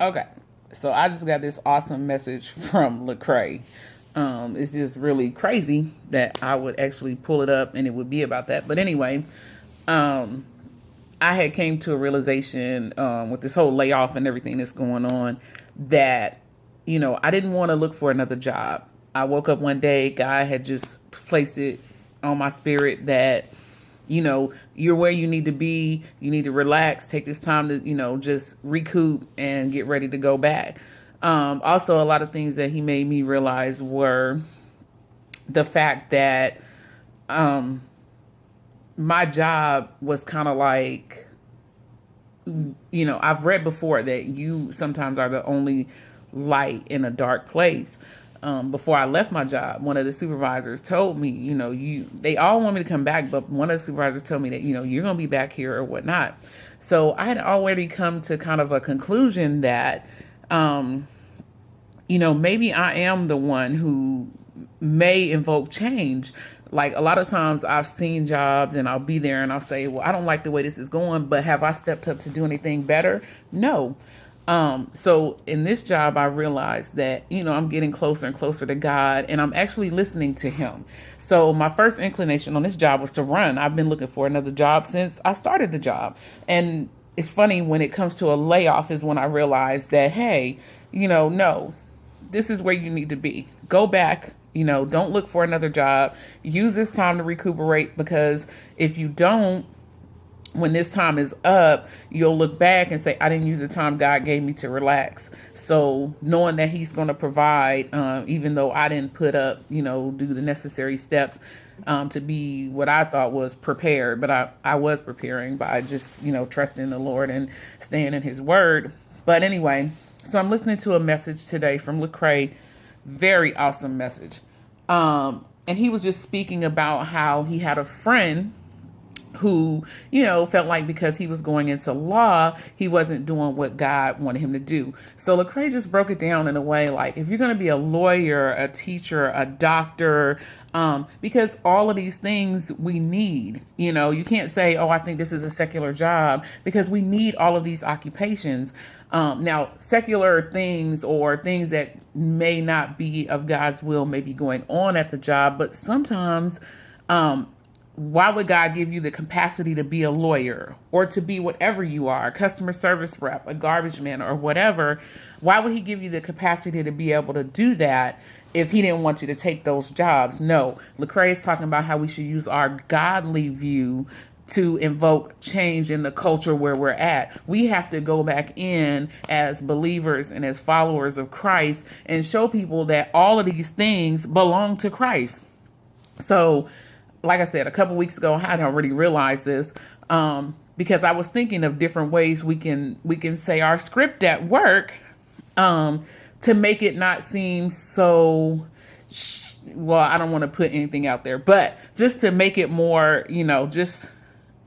Okay, so I just got this awesome message from Lecrae. It's just really crazy that I would actually pull it up and it would be about that. But anyway, um, I had came to a realization with this whole layoff and everything that's going on that I didn't want to look for another job. I woke up one day, God had just placed it on my spirit that you're where you need to be. You need to relax, take this time to just recoup and get ready to go back. Also, a lot of things that he made me realize were the fact that um, my job was kind of like, I've read before that you sometimes are the only light in a dark place. Before I left my job, one of the supervisors told me, they all want me to come back, but one of the supervisors told me that, you're going to be back here or whatnot. So I had already come to kind of a conclusion that, maybe I am the one who may invoke change. Like a lot of times I've seen jobs and I'll be there and I'll say, well, I don't like the way this is going, but have I stepped up to do anything better? No. So in this job, I realized that, I'm getting closer and closer to God and I'm actually listening to him. So my first inclination on this job was to run. I've been looking for another job since I started the job. And it's funny when it comes to a layoff is when I realized that, hey, no, this is where you need to be. Go back, don't look for another job. Use this time to recuperate because if you don't, when this time is up, you'll look back and say, I didn't use the time God gave me to relax. So knowing that he's going to provide, even though I didn't put up, do the necessary steps to be what I thought was prepared, but I was preparing by just, trusting the Lord and staying in his word. But anyway, so I'm listening to a message today from Lecrae, very awesome message. And he was just speaking about how he had a friend who, felt like because he was going into law, he wasn't doing what God wanted him to do. So Lecrae just broke it down in a way like, if you're going to be a lawyer, a teacher, a doctor, because all of these things we need, you can't say, oh, I think this is a secular job because we need all of these occupations. Now, secular things or things that may not be of God's will may be going on at the job, but sometimes, why would God give you the capacity to be a lawyer or to be whatever you are, a customer service rep, a garbage man, or whatever? Why would he give you the capacity to be able to do that if he didn't want you to take those jobs? No, Lecrae is talking about how we should use our godly view to invoke change in the culture where we're at. We have to go back in as believers and as followers of Christ and show people that all of these things belong to Christ. So, like I said, a couple weeks ago, I had already realized this because I was thinking of different ways we can say our script at work to make it not seem so. Well, I don't want to put anything out there, but just to make it more, just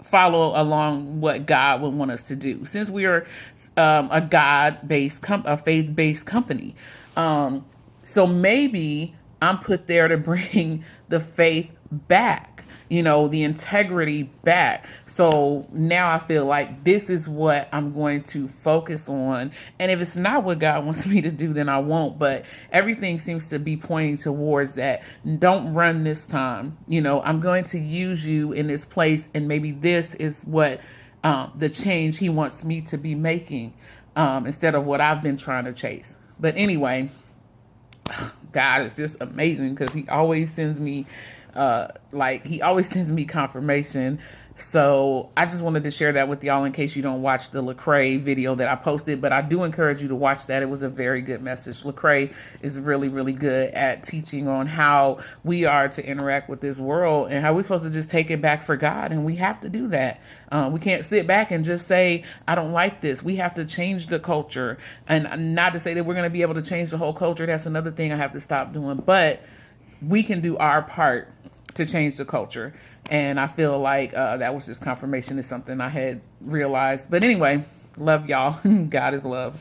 follow along what God would want us to do. Since we are a a faith-based company, so maybe I'm put there to bring the faith back, the integrity back. So now I feel like this is what I'm going to focus on. And if it's not what God wants me to do, then I won't. But everything seems to be pointing towards that. Don't run this time. I'm going to use you in this place. And maybe this is what the change he wants me to be making instead of what I've been trying to chase. But anyway, God is just amazing because he always sends me confirmation. So I just wanted to share that with y'all in case you don't watch the Lecrae video that I posted, but I do encourage you to watch that. It was a very good message. Lecrae is really, really good at teaching on how we are to interact with this world and how we're supposed to just take it back for God. And we have to do that. We can't sit back and just say, I don't like this. We have to change the culture, and not to say that we're going to be able to change the whole culture. That's another thing I have to stop doing, but we can do our part to change the culture. And I feel like that was just confirmation of something I had realized. But anyway, love y'all. God is love.